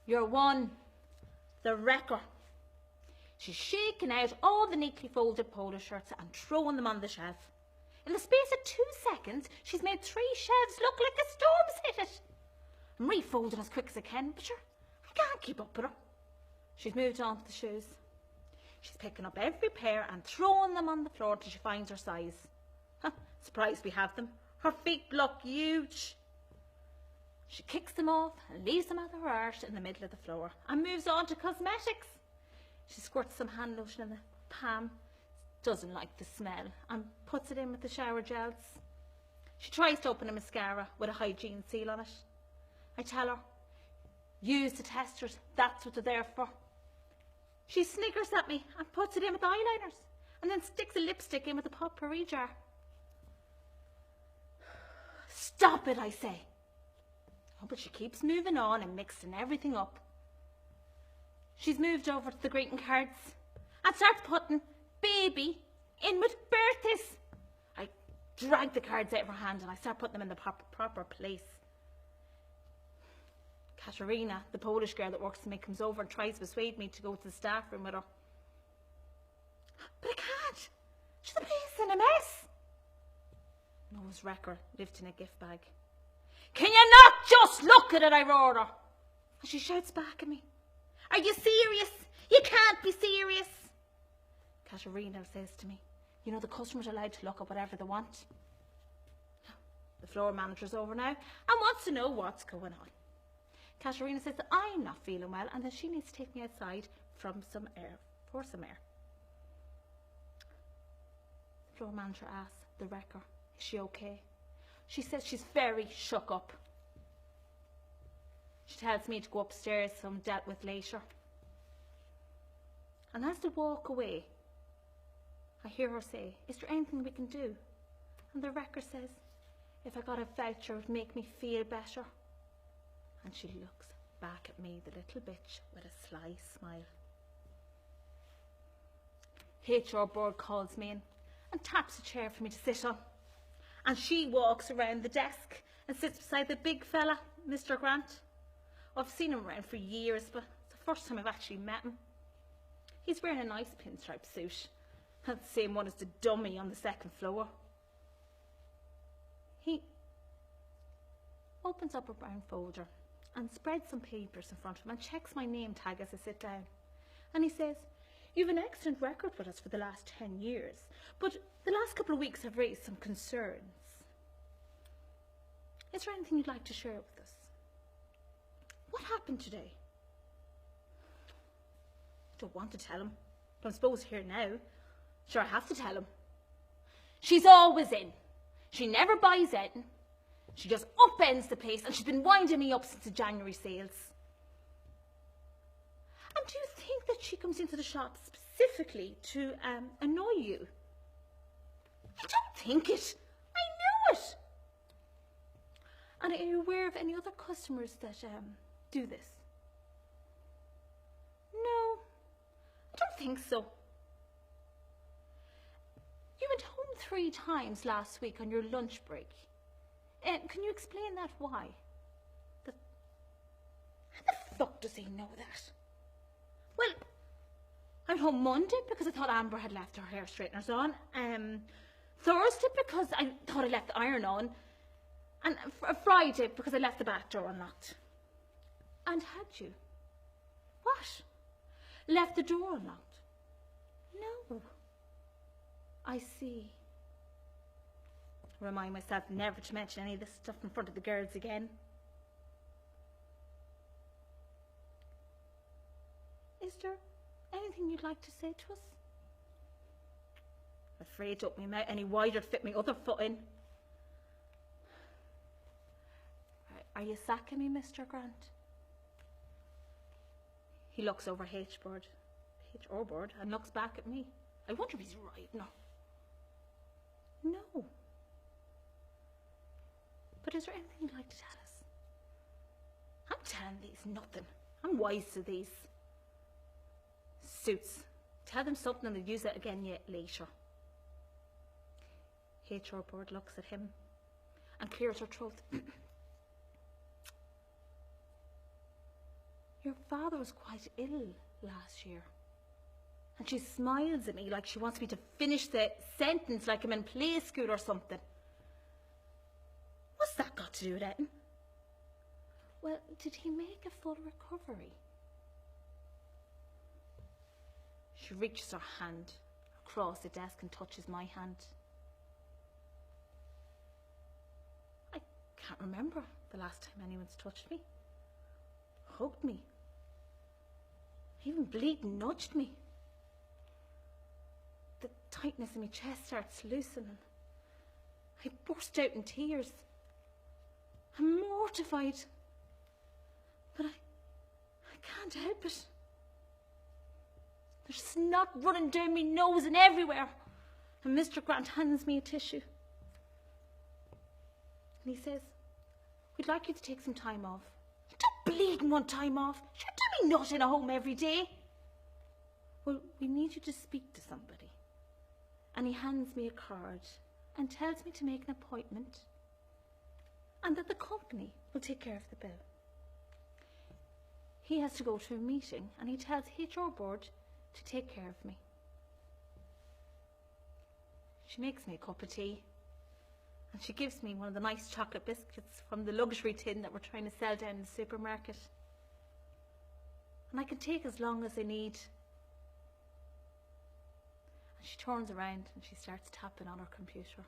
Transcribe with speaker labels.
Speaker 1: You're one. The wrecker. She's shaking out all the neatly folded polo shirts and throwing them on the shelf. In the space of 2 seconds, she's made 3 shelves look like a storm's hit it. I'm refolding as quick as I can, but sure, I can't keep up with her. She's moved on to the shoes. She's picking up every pair and throwing them on the floor till she finds her size. Surprised we have them. Her feet look huge. She kicks them off and leaves them at her arse in the middle of the floor and moves on to cosmetics. She squirts some hand lotion in the palm, doesn't like the smell, and puts it in with the shower gels. She tries to open a mascara with a hygiene seal on it. I tell her, use the testers, that's what they're there for. She sniggers at me and puts it in with eyeliners and then sticks a lipstick in with a potpourri jar. Stop it, I say. Oh, but she keeps moving on and mixing everything up. She's moved over to the greeting cards and starts putting baby in with birthdays. I drag the cards out of her hand and I start putting them in the proper place. Katerina, the Polish girl that works for me, comes over and tries to persuade me to go to the staff room with her. But I can't. The place in a mess. Nose wrecker lived in a gift bag. Can you not just look at it, I roar her. And she shouts back at me. Are you serious? You can't be serious. Katerina says to me, you know the customers are allowed to look at whatever they want. The floor manager's over now and wants to know what's going on. Katerina says that I'm not feeling well and that she needs to take me outside for some air. The floor manager asks the wrecker, is she okay? She says she's very shook up. She tells me to go upstairs, so I'm dealt with later. And as they walk away, I hear her say, is there anything we can do? And the wrecker says, if I got a voucher, it would make me feel better. And she looks back at me, the little bitch, with a sly smile. HR board calls me in and taps a chair for me to sit on. And she walks around the desk and sits beside the big fella, Mr. Grant. I've seen him around for years, but it's the first time I've actually met him. He's wearing a nice pinstripe suit, the same one as the dummy on the second floor. He opens up a brown folder and spreads some papers in front of him and checks my name tag as I sit down. And he says, you've an excellent record with us for the last 10 years, but the last couple of weeks have raised some concerns. Is there anything you'd like to share with us? What happened today? I don't want to tell him, but I'm supposed to hear now. Sure, I have to tell him. She's always in. She never buys in. She just upends the place and she's been winding me up since the January sales. And do you think that she comes into the shop specifically to annoy you? I don't think it. I knew it. And are you aware of any other customers that do this? No, I don't think so. You went home 3 times last week on your lunch break. Can you explain that why? How the fuck does he know that? Well, I went home Monday because I thought Amber had left her hair straighteners on. Thursday because I thought I left the iron on. And Friday because I left the back door unlocked. And had you? What? Left the door unlocked? No. I see. I remind myself never to mention any of this stuff in front of the girls again. Is there anything you'd like to say to us? I'm afraid to open my mouth any wider to fit my other foot in. Are you sacking me, Mr. Grant? He looks over HR board, and looks back at me. I wonder if he's right now. No. But is there anything you'd like to tell us? I'm telling these nothing. I'm wise to these. Suits. Tell them something and they'll use it again yet later. HR board looks at him and clears her throat. Your father was quite ill last year. And she smiles at me like she wants me to finish the sentence like I'm in play school or something. What's that got to do with it? Well, did he make a full recovery? She reaches her hand across the desk and touches my hand. I can't remember the last time anyone's touched me, hugged me, even bleeding nudged me. The tightness in my chest starts loosening. I burst out in tears. I'm mortified, but I can't help it. There's snot running down my nose and everywhere. And Mr. Grant hands me a tissue. And he says, we'd like you to take some time off. You don't bleeding want time off. You're doing nothing at home every day. Well, we need you to speak to somebody. And he hands me a card and tells me to make an appointment and that the company will take care of the bill. He has to go to a meeting and he tells HR board to take care of me. She makes me a cup of tea and she gives me one of the nice chocolate biscuits from the luxury tin that we're trying to sell down in the supermarket. And I can take as long as I need. And she turns around and she starts tapping on her computer.